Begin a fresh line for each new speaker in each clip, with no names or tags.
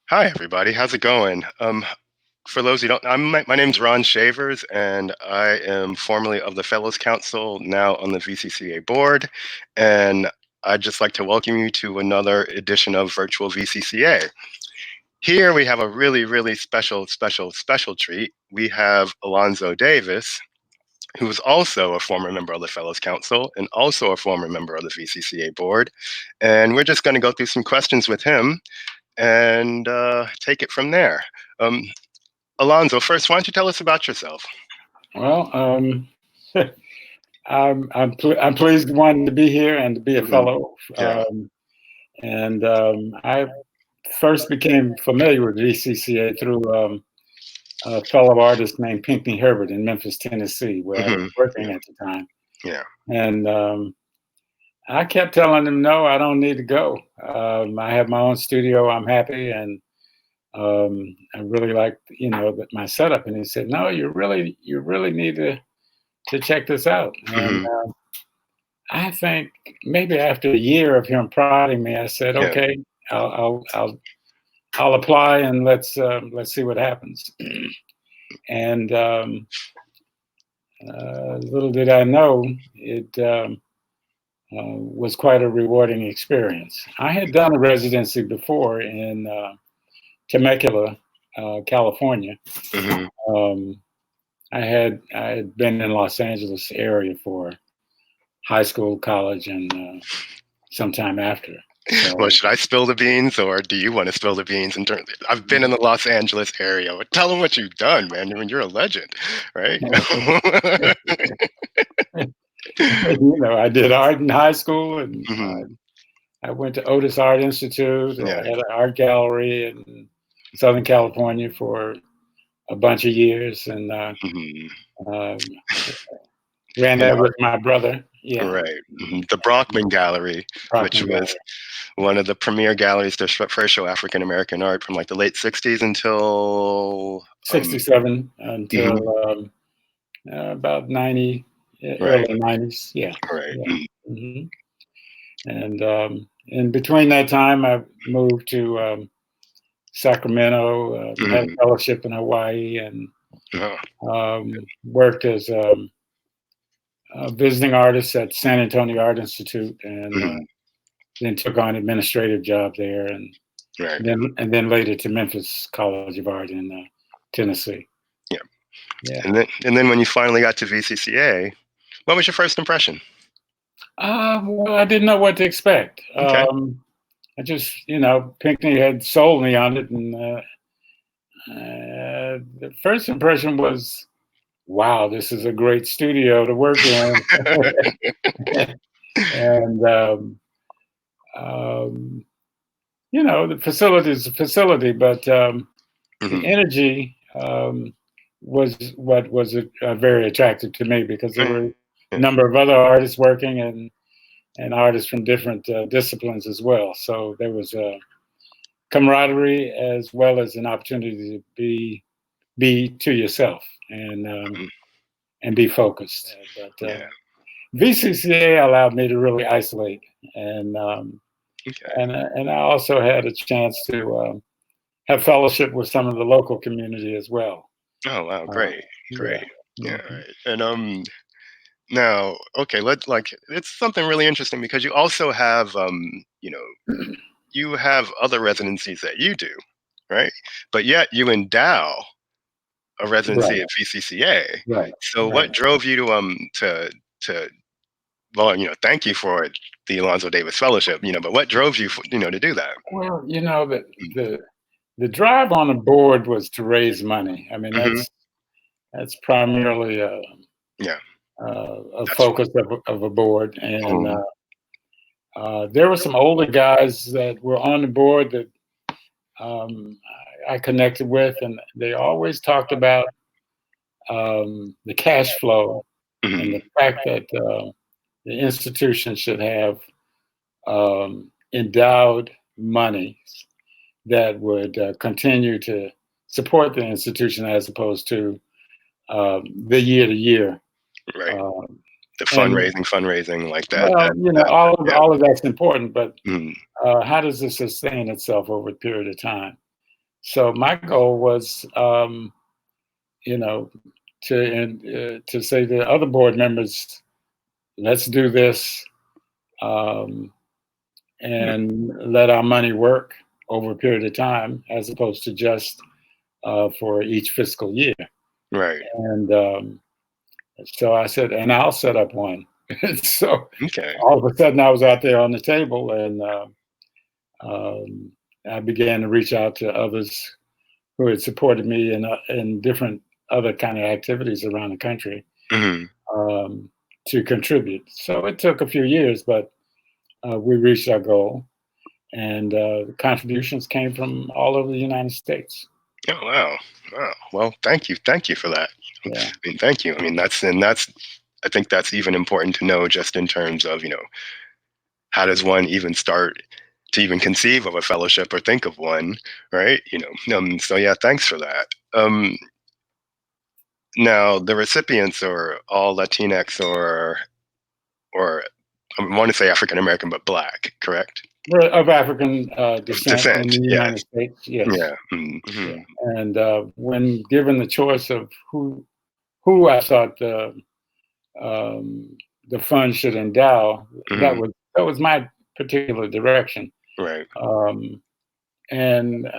Hi, everybody. How's it going? For those who don't, my name's Ron Shavers, and I am formerly of the Fellows Council, now on the VCCA board. And I'd just like to welcome you to another edition of Virtual VCCA. Here we have a really, really special treat. We have Alonzo Davis, who is also a former member of the Fellows Council and also a former member of the VCCA board. And we're just going to go through some questions with him and take it from there. Um, Alonzo, first, why don't you tell us about yourself?
Well, I'm pleased one to be here and to be a fellow.
Yeah.
I first became familiar with VCCA through a fellow artist named Pinckney Herbert in Memphis, Tennessee, where I was working at the time.
Yeah.
And I kept telling him, no, I don't need to go. I have my own studio. I'm happy, and I really like my setup. And he said, no, you really need to check this out. And I think maybe after a year of him prodding me, I said, okay, I'll apply, and let's see what happens. And little did I know, it was quite a rewarding experience. I had done a residency before in Temecula, California. I had been in Los Angeles area for high school, college, and sometime after. So,
well, should I spill the beans, or do you want to spill the beans? I've been in the Los Angeles area. But tell them what you've done, man. I mean, you're a legend, right?
I did art in high school, and I went to Otis Art Institute. I had an art gallery in Southern California for a bunch of years, and ran that with my brother. Yeah.
Right. The Brockman Gallery, which was one of the premier galleries to first show African American art from like the late 60s until
67 until about 90, early 90s. Yeah.
Right.
Yeah. And in between that time, I moved to Sacramento, had a fellowship in Hawaii, and worked as a visiting artist at San Antonio Art Institute, and then took on an administrative job there, and then later to Memphis College of Art in Tennessee.
Yeah. And then when you finally got to VCCA, what was your first impression?
Well, I didn't know what to expect. I just, Pinckney had sold me on it, and the first impression was, wow, this is a great studio to work in. And the facility is a facility, but the energy was what was very attractive to me, because there were a number of other artists working, and artists from different disciplines as well. So there was a camaraderie as well as an opportunity to be to yourself and be focused. But VCCA allowed me to really isolate, and I also had a chance to have fellowship with some of the local community as well.
Oh wow, great. Yeah. Right. And now, okay, it's something really interesting, because you also have you have other residencies that you do, right? But yet you endow a residency at VCCA.
Right.
So what drove you to well, thank you for the Alonzo Davis Fellowship, but what drove you, to do that?
Well, the drive on the board was to raise money. I mean, that's primarily a focus of a board. And there were some older guys that were on the board that I connected with, and they always talked about the cash flow and the fact that the institution should have endowed money that would continue to support the institution, as opposed to the year-to-year.
Right. The fundraising like that.
Well, all of that's important, but how does it sustain itself over a period of time? So my goal was, you know, to say to other board members, let's do this, um, and let our money work over a period of time, as opposed to just for each fiscal year.
Right.
And so I said, and I'll set up one. So
Okay.
all of a sudden, I was out there on the table, and um, I began to reach out to others who had supported me in different other kind of activities around the country,
Hmm.
um, to contribute. So it took a few years, but we reached our goal, and the contributions came from all over the United States.
Oh wow. Wow. Well, thank you for that. I
Yeah,
mean, thank you. I mean, that's I think that's even important to know, just in terms of, how does one even start to even conceive of a fellowship or think of one, right? So yeah, thanks for that. Now the recipients are all Latinx, or I want to say African American, but Black, correct?
we're of African
Of
descent in
descent,
the
yes.
United States. Yes,
Yeah. Mm-hmm.
yeah. And when given the choice of who I thought um, the fund should endow,
Hmm.
that was my particular direction.
Right.
Um, and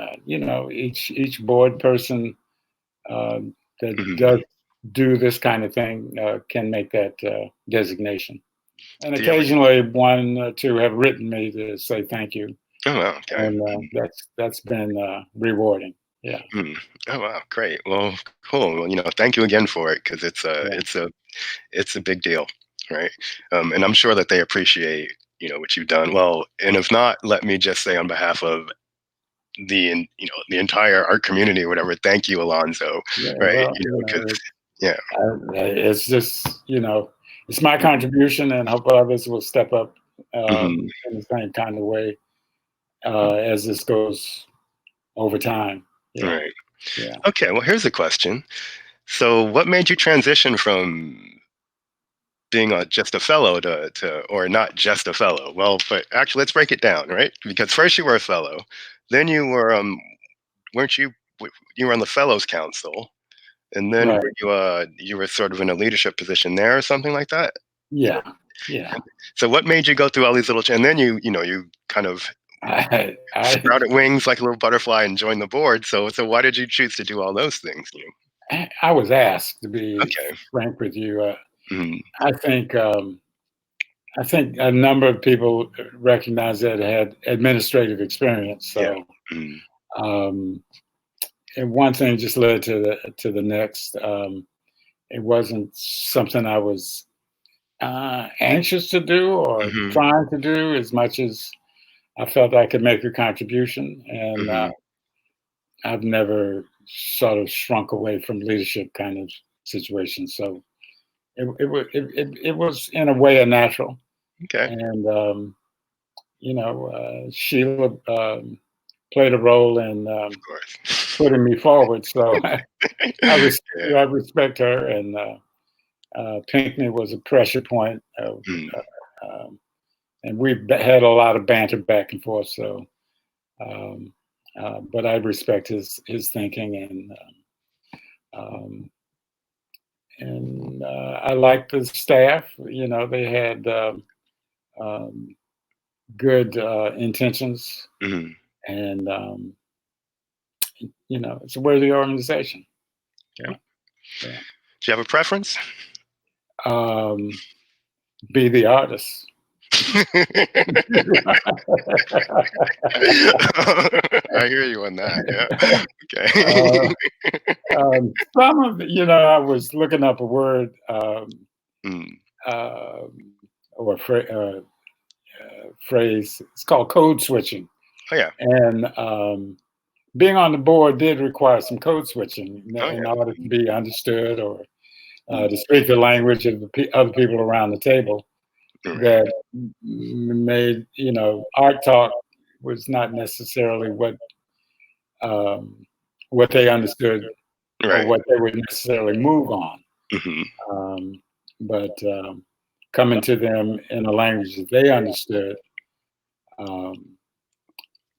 each board person uh, that
Hmm.
does do this kind of thing can make that designation. And
Do you ever?
occasionally, one or two have written me to say thank you,
Oh wow. Okay.
and that's been rewarding. Yeah,
Mm. Oh wow. Great. Well, cool. Well, thank you again for it, because
yeah,
it's a big deal, right? And I'm sure that they appreciate what you've done. Well, and if not, let me just say on behalf of the entire art community or whatever, thank you, Alonzo,
yeah.
right?
Well,
Because yeah.
it's just it's my contribution, and hope others will step up
Hmm.
in the same kind of way as this goes over time. Yeah,
Right.
yeah.
Okay. Well, here's a question. So, what made you transition from being just a fellow or not just a fellow? Well, but actually, let's break it down, right? Because first you were a fellow, then you were weren't you you were on the fellows council, and then
Right.
you were sort of in a leadership position there or something like that.
Yeah, yeah.
So what made you go through all these little and then you kind of
I
sprouted wings like a little butterfly and joined the board. So why did you choose to do all those things?
I was asked, to be
Okay.
frank with you.
Mhm.
I think I think a number of people recognize that I had administrative experience.
Yeah.
So,
Mhm.
um, and one thing just led to the next. It wasn't something I was anxious to do or
Mhm.
trying to do as much as I felt I could make a contribution. And
Mhm.
I've never sort of shrunk away from leadership kind of situations. So it was in a way a natural.
Okay.
And Sheila played a role in
Of course.
putting me forward. So
Yeah.
I respect her. And Pinckney was a pressure point,
Mm.
um, and we've had a lot of banter back and forth. So, um, but I respect his thinking, um, and I like the staff. They had um, good intentions,
Mhm.
and it's a worthy organization.
Yeah.
Yeah, yeah.
Do you have a preference?
Um, be the artist.
I hear you on that. Yeah.
uh, some of I was looking up a word,
Mm.
um, or phrase. It's called code switching,
Oh yeah.
and being on the board did require some code switching
Oh
in
yeah.
order to be understood, or
Mm.
to speak the language of the other people around the table.
Right.
That made art talk was not necessarily um, what they understood or
Right.
what they would necessarily move on.
Hmm.
Um, but coming to them in a language that they understood, um,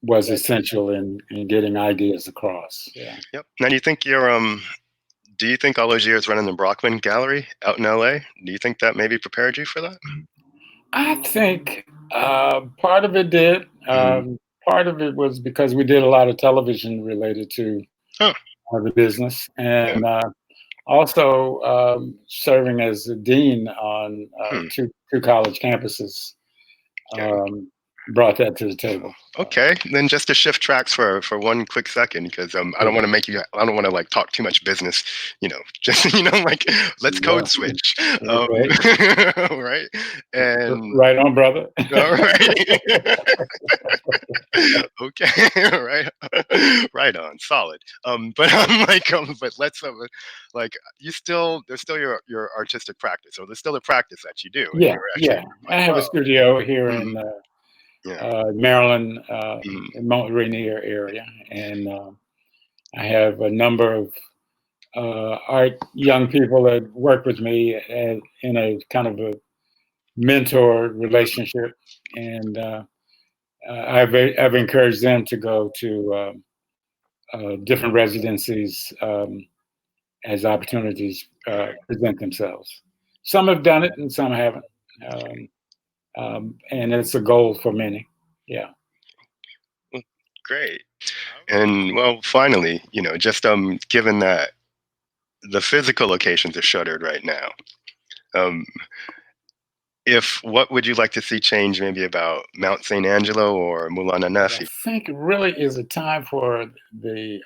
was essential in getting ideas across. Yeah.
Yep. Now, do you think all those years running the Brockman Gallery out in LA, do you think that maybe prepared you for that?
I think part of it did.
Hmm.
Part of it was because we did a lot of television related to
Oh,
the business,
yeah.
and also serving as the dean on
Hmm.
two college campuses
Okay.
um, brought that to the table.
Okay, then just to shift tracks for one quick second, because I don't
Yeah.
want to make you, I don't want to like talk too much business, just like let's code
Yeah.
switch, um,
Okay.
right? And
Right on, brother.
all right, okay, right, right on, solid. But I'm like, but let's like there's still your artistic practice, so there's still a practice that you do, and
Yeah,
you're actually
yeah.
doing
I
quite
have a
well.
studio here
Mhm.
in
Yeah.
Maryland,
Mhm.
in Mount Rainier area, and I have a number of art young people that work with me in a kind of a mentor relationship, and I've encouraged them to go to different residencies as opportunities present themselves. Some have done it, and some haven't, um, and it's a goal for many. Yeah.
Well, great. And well, finally, just given that the physical locations are shuttered right now, um, if what would you like to see change maybe about Mount St. Angelo or Mulana
I
Nefi?
think it really is a time for the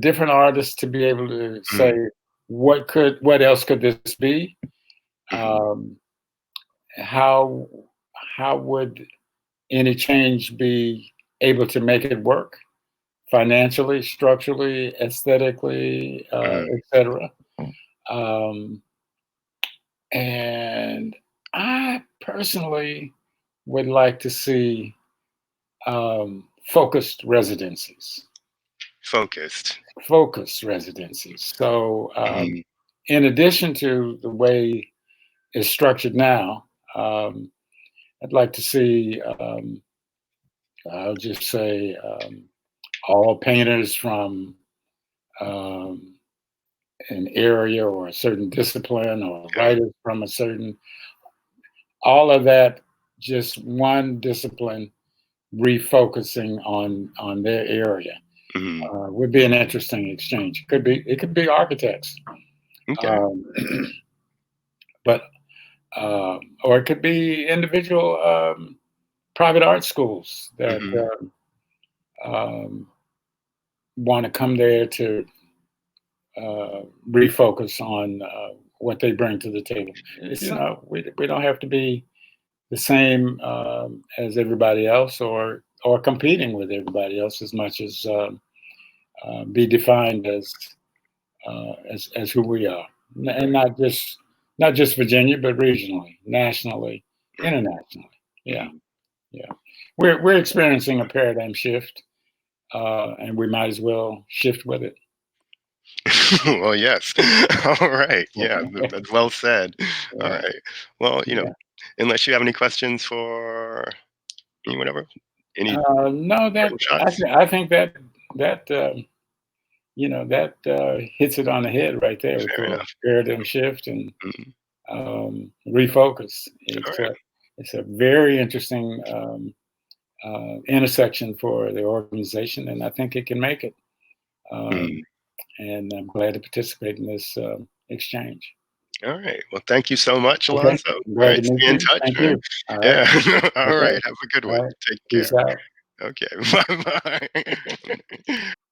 different artists to be able to say
Mm,
what else could this be?
mhm,
Um, how how would any change be able to make it work financially, structurally, aesthetically,
mhm.
etc. Um, and I personally would like to see focused residencies.
Focused.
Focused residencies. So,
Mhm,
in addition to the way it's structured now, um, I'd like to see, I'll just say, all painters from um, an area or a certain discipline, or
yeah,
writers from a certain, all of that, just one discipline refocusing on their area
mhm.
would be an interesting exchange. It could be architects,
Okay.
um, but or it could be individual private art schools that
Mhm,
um, want to come there to refocus on what they bring to the table. We don't have to be the same as everybody else, or competing with everybody else as much as be defined as who we are, and
right.
not just Virginia, but regionally, nationally,
Right.
internationally. Yeah,
Mhm.
yeah. We're experiencing a paradigm shift, and we might as well shift with it.
Well, yes. All right. Yeah, that's well said. All
Yeah,
right. Well,
yeah.
unless you have any questions for me, whatever, any
No,
parting shots?
I think that that hits it on the head right there with
Fair
the
enough.
paradigm shift and
Mhm.
refocus.
All right.
It's a very interesting intersection for the organization, and I think it can make it. Um,
Mhm.
and I'm glad to participate in this exchange.
All right. Well, thank you so much,
Okay,
Alonzo. All
glad to
right.
meet
Stay in
you.
touch,
Thank
man.
you. All right.
Yeah. All
Okay.
right. Have a good
All
one.
right.
Take care.
Peace out.
Okay. Bye bye.